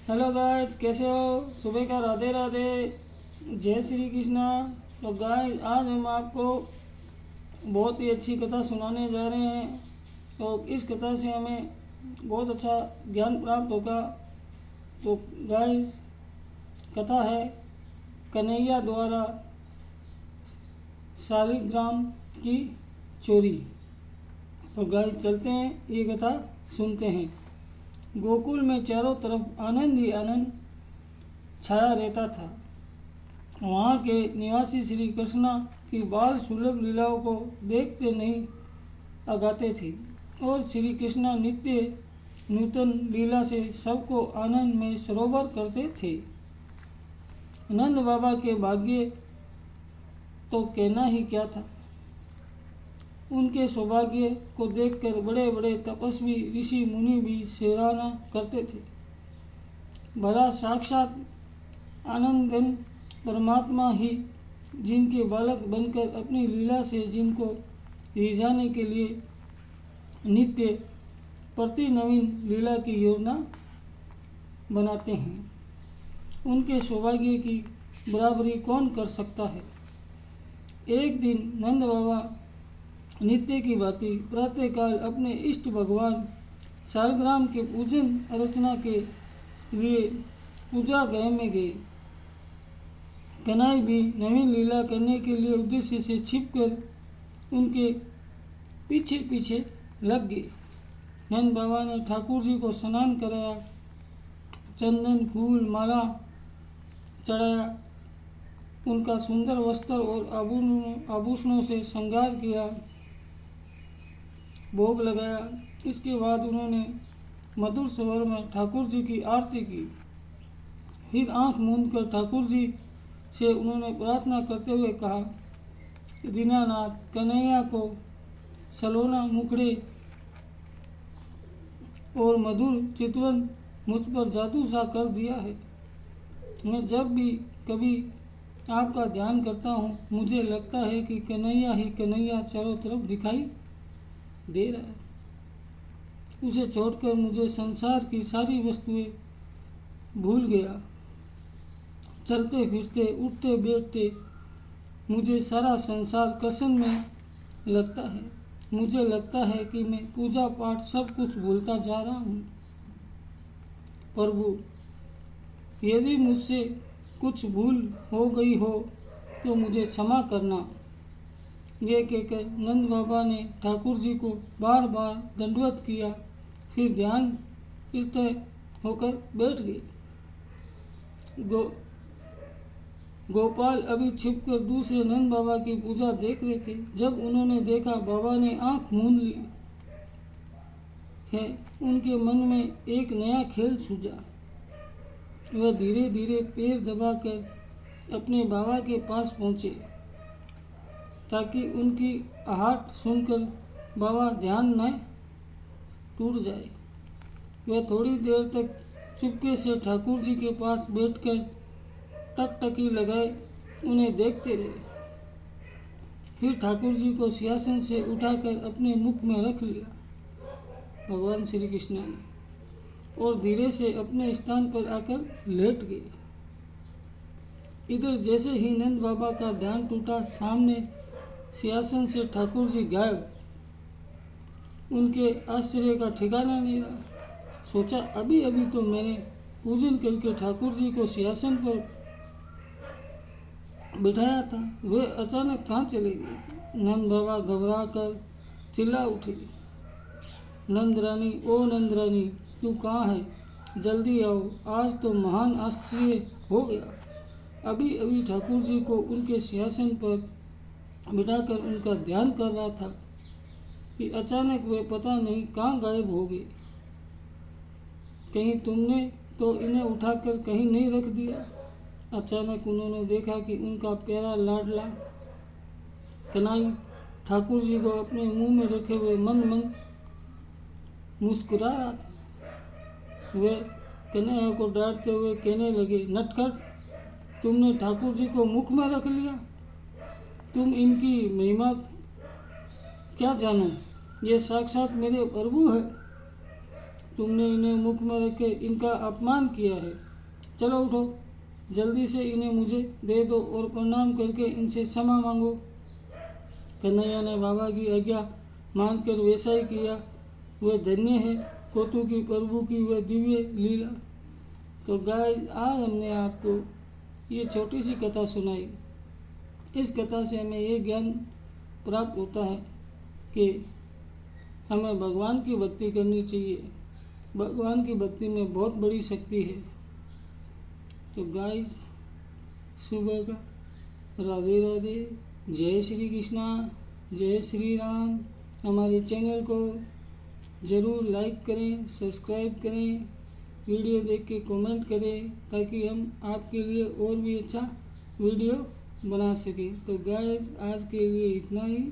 Hello guys, कैसे हो? सुबह का राधे राधे, जय श्री कृष्णा। तो गाइस, आज हम आपको बहुत ही अच्छी कथा सुनाने जा रहे हैं। तो इस कथा से हमें बहुत अच्छा ज्ञान प्राप्त होगा। तो गाइस, कथा है कन्हैया द्वारा शालिग्राम की चोरी। तो गाइस, चलते हैं, ये कथा सुनते हैं। गोकुल में चारों तरफ आनंद ही आनंद छाया रहता था। वहाँ के निवासी श्री कृष्णा की बाल सुलभ लीलाओं को देखते नहीं अगाते थे और श्री कृष्णा नित्य नूतन लीला से सबको आनंद में सरोवर करते थे। नंद बाबा के भाग्य तो कहना ही क्या था। उनके सौभाग्य को देखकर बड़े बड़े तपस्वी ऋषि मुनि भी सराहना करते थे। भला साक्षात आनंदघन परमात्मा ही जिनके बालक बनकर अपनी लीला से जिनको रिझाने के लिए नित्य प्रति नवीन लीला की योजना बनाते हैं, उनके सौभाग्य की बराबरी कौन कर सकता है। एक दिन नंद बाबा नित्य की भांति प्रातःकाल अपने इष्ट भगवान शालग्राम के पूजन अर्चना के लिए पूजा गृह में गए। कन्हैया भी नवीन लीला करने के लिए उद्देश्य से छिपकर उनके पीछे पीछे लग गए। नंद बाबा ने ठाकुर जी को स्नान कराया, चंदन फूल माला चढ़ाया, उनका सुंदर वस्त्र और आभूषणों से श्रृंगार किया, भोग लगाया। इसके बाद उन्होंने मधुर स्वर में ठाकुर जी की आरती की। फिर आंख मूंदकर ठाकुर जी से उन्होंने प्रार्थना करते हुए कहा, दीनानाथ, कन्हैया को सलोना मुखड़े और मधुर चितवन मुझ पर जादू सा कर दिया है। मैं जब भी कभी आपका ध्यान करता हूँ, मुझे लगता है कि कन्हैया ही कन्हैया चारों तरफ दिखाई दे रहा है। उसे छोड़कर मुझे संसार की सारी वस्तुएं भूल गया। चलते फिरते उठते बैठते मुझे सारा संसार कृष्ण में लगता है। मुझे लगता है कि मैं पूजा पाठ सब कुछ भूलता जा रहा हूँ। प्रभु, यदि मुझसे कुछ भूल हो गई हो तो मुझे क्षमा करना। ये कहकर नंद बाबा ने ठाकुर जी को बार बार दंडवत किया। फिर ध्यान स्थिर होकर बैठ गए। गोपाल अभी छिपकर दूसरे नंद बाबा की पूजा देख रहे थे। जब उन्होंने देखा बाबा ने आंख मूंद ली है, उनके मन में एक नया खेल सूझा। वह धीरे धीरे पैर दबाकर अपने बाबा के पास पहुंचे ताकि उनकी आहट सुनकर बाबा ध्यान न टूट जाए। वह थोड़ी देर तक चुपके से ठाकुर जी के पास बैठकर टकटकी लगाए उन्हें देखते रहे। फिर ठाकुर जी को सिंहासन से उठाकर अपने मुख में रख लिया भगवान श्री कृष्ण ने, और धीरे से अपने स्थान पर आकर लेट गए। इधर जैसे ही नंद बाबा का ध्यान टूटा, सामने सिंहासन से ठाकुर जी गायब। उनके आश्चर्य का ठिकाना नहीं रहा। सोचा, अभी अभी तो मैंने पूजन करके ठाकुर जी को सिंहासन पर बिठाया था, वे अचानक कहाँ चले गए। नंद बाबा घबरा कर चिल्ला उठे, नंद रानी, ओ नंद रानी, तू कहाँ है? जल्दी आओ, आज तो महान आश्चर्य हो गया। अभी अभी ठाकुर जी को उनके सिंहासन पर बिठाकर उनका ध्यान कर रहा था कि अचानक वे पता नहीं कहाँ गायब हो गए। कहीं तुमने तो इन्हें उठाकर कहीं नहीं रख दिया? अचानक उन्होंने देखा कि उनका प्यारा लाडला कन्हैया ठाकुर जी को अपने मुंह में रखे हुए मन मन मुस्कुरा रहा था। वे कन्हैया को डांटते हुए कहने लगे, नटखट, तुमने ठाकुर जी को मुख में रख लिया। तुम इनकी महिमा क्या जानो, ये साक्षात मेरे प्रभु है। तुमने इन्हें मुख में रखे इनका अपमान किया है। चलो उठो, जल्दी से इन्हें मुझे दे दो और प्रणाम करके इनसे क्षमा मांगो। कन्हैया ने बाबा की आज्ञा मानकर वैसा ही किया। वह धन्य है कौतुकी प्रभु की वह दिव्य लीला। तो गाइस, आज हमने आपको ये छोटी सी कथा सुनाई। इस कथा से हमें ये ज्ञान प्राप्त होता है कि हमें भगवान की भक्ति करनी चाहिए। भगवान की भक्ति में बहुत बड़ी शक्ति है। तो गाइस, सुबह का राधे राधे, जय श्री कृष्णा, जय श्री राम। हमारे चैनल को ज़रूर लाइक करें, सब्सक्राइब करें, वीडियो देख के कमेंट करें ताकि हम आपके लिए और भी अच्छा वीडियो बना सकें। तो गाइस, आज के लिए इतना ही।